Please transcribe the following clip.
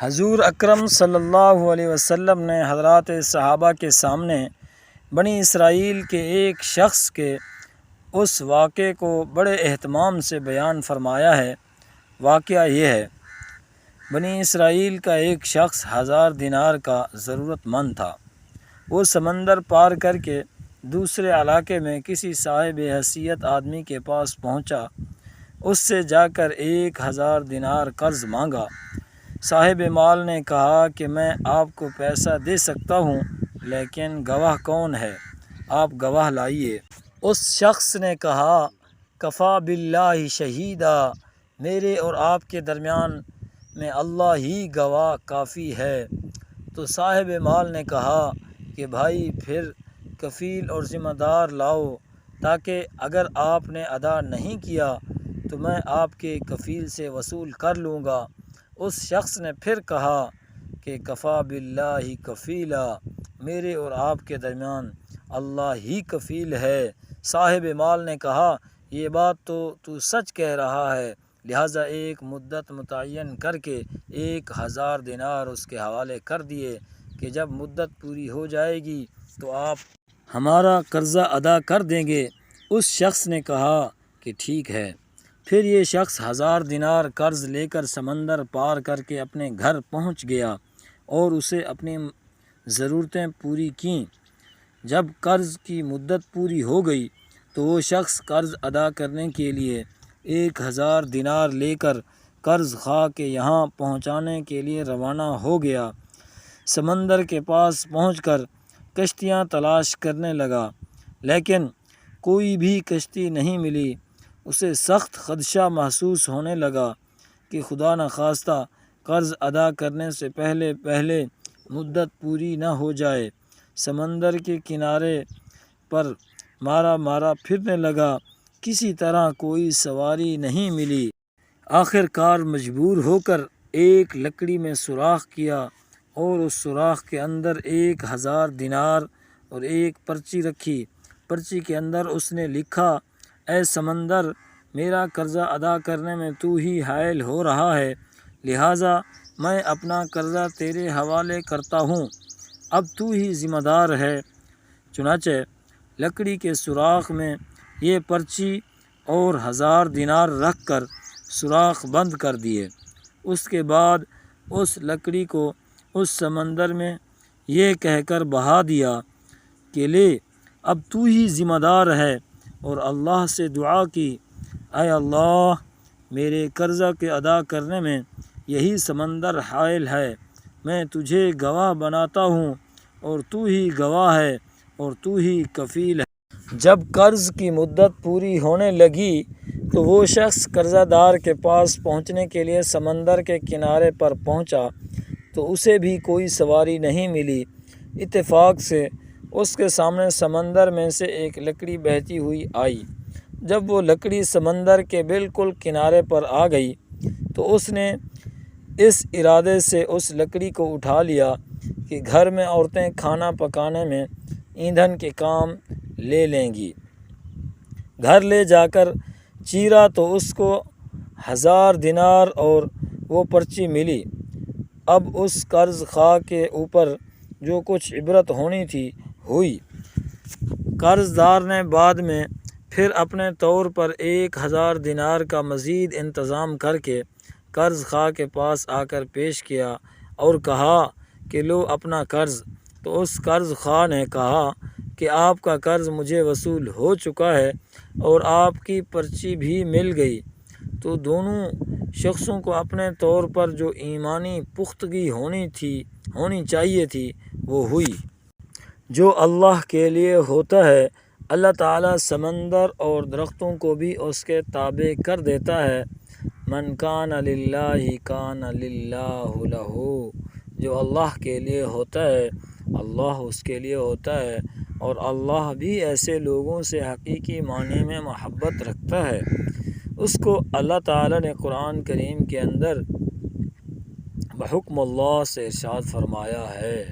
حضور اکرم صلی اللہ علیہ وسلم نے حضرات صحابہ کے سامنے بنی اسرائیل کے ایک شخص کے اس واقعے کو بڑے اہتمام سے بیان فرمایا ہے۔ واقعہ یہ ہے، بنی اسرائیل کا ایک شخص 1000 دینار کا ضرورت مند تھا۔ وہ سمندر پار کر کے دوسرے علاقے میں کسی صاحب حیثیت آدمی کے پاس پہنچا۔ اس سے جا کر 1000 دینار قرض مانگا۔ صاحب مال نے کہا کہ میں آپ کو پیسہ دے سکتا ہوں، لیکن گواہ کون ہے؟ آپ گواہ لائیے۔ اس شخص نے کہا، کفا باللہ شہیدا، میرے اور آپ کے درمیان میں اللہ ہی گواہ کافی ہے۔ تو صاحب مال نے کہا کہ بھائی پھر کفیل اور ذمہ دار لاؤ، تاکہ اگر آپ نے ادا نہیں کیا تو میں آپ کے کفیل سے وصول کر لوں گا۔ اس شخص نے پھر کہا کہ کفا باللہ کفیلا، میرے اور آپ کے درمیان اللہ ہی کفیل ہے۔ صاحب مال نے کہا، یہ بات تو سچ کہہ رہا ہے، لہٰذا ایک مدت متعین کر کے 1000 دینار اس کے حوالے کر دیے کہ جب مدت پوری ہو جائے گی تو آپ ہمارا قرضہ ادا کر دیں گے۔ اس شخص نے کہا کہ ٹھیک ہے۔ پھر یہ شخص 1000 دینار قرض لے کر سمندر پار کر کے اپنے گھر پہنچ گیا اور اسے اپنی ضرورتیں پوری کیں۔ جب قرض کی مدت پوری ہو گئی تو وہ شخص قرض ادا کرنے کے لیے 1000 دینار لے کر قرض خواہ کے یہاں پہنچانے کے لیے روانہ ہو گیا۔ سمندر کے پاس پہنچ کر کشتیاں تلاش کرنے لگا، لیکن کوئی بھی کشتی نہیں ملی۔ اسے سخت خدشہ محسوس ہونے لگا کہ خدا نخواستہ قرض ادا کرنے سے پہلے مدت پوری نہ ہو جائے۔ سمندر کے کنارے پر مارا پھرنے لگا، کسی طرح کوئی سواری نہیں ملی۔ آخر کار مجبور ہو کر ایک لکڑی میں سوراخ کیا اور اس سوراخ کے اندر 1000 دینار اور ایک پرچی رکھی۔ پرچی کے اندر اس نے لکھا، اے سمندر، میرا قرضہ ادا کرنے میں تو ہی حائل ہو رہا ہے، لہٰذا میں اپنا قرضہ تیرے حوالے کرتا ہوں، اب تو ہی ذمہ دار ہے۔ چنانچہ لکڑی کے سوراخ میں یہ پرچی اور 1000 دینار رکھ کر سوراخ بند کر دیے۔ اس کے بعد اس لکڑی کو اس سمندر میں یہ کہہ کر بہا دیا کہ لے، اب تو ہی ذمہ دار ہے، اور اللہ سے دعا کی، اے اللہ، میرے قرضہ کے ادا کرنے میں یہی سمندر حائل ہے، میں تجھے گواہ بناتا ہوں اور تو ہی گواہ ہے اور تو ہی کفیل ہے۔ جب قرض کی مدت پوری ہونے لگی تو وہ شخص قرضہ دار کے پاس پہنچنے کے لیے سمندر کے کنارے پر پہنچا تو اسے بھی کوئی سواری نہیں ملی۔ اتفاق سے اس کے سامنے سمندر میں سے ایک لکڑی بہتی ہوئی آئی۔ جب وہ لکڑی سمندر کے بالکل کنارے پر آ گئی تو اس نے اس ارادے سے اس لکڑی کو اٹھا لیا کہ گھر میں عورتیں کھانا پکانے میں ایندھن کے کام لے لیں گی۔ گھر لے جا کر چیرا تو اس کو 1000 دینار اور وہ پرچی ملی۔ اب اس قرض خواہ کے اوپر جو کچھ عبرت ہونی تھی ہوئی۔ قرض دار نے بعد میں پھر اپنے طور پر 1000 دینار کا مزید انتظام کر کے قرض خواہ کے پاس آ کر پیش کیا اور کہا کہ لو اپنا قرض۔ تو اس قرض خواہ نے کہا کہ آپ کا قرض مجھے وصول ہو چکا ہے اور آپ کی پرچی بھی مل گئی۔ تو دونوں شخصوں کو اپنے طور پر جو ایمانی پختگی ہونی چاہیے تھی وہ ہوئی۔ جو اللہ کے لیے ہوتا ہے، اللہ تعالیٰ سمندر اور درختوں کو بھی اس کے تابع کر دیتا ہے۔ من کان للہ کان للہ لہ، جو اللہ کے لیے ہوتا ہے اللہ اس کے لیے ہوتا ہے، اور اللہ بھی ایسے لوگوں سے حقیقی معنی میں محبت رکھتا ہے۔ اس کو اللہ تعالیٰ نے قرآن کریم کے اندر بحکم اللہ سے ارشاد فرمایا ہے۔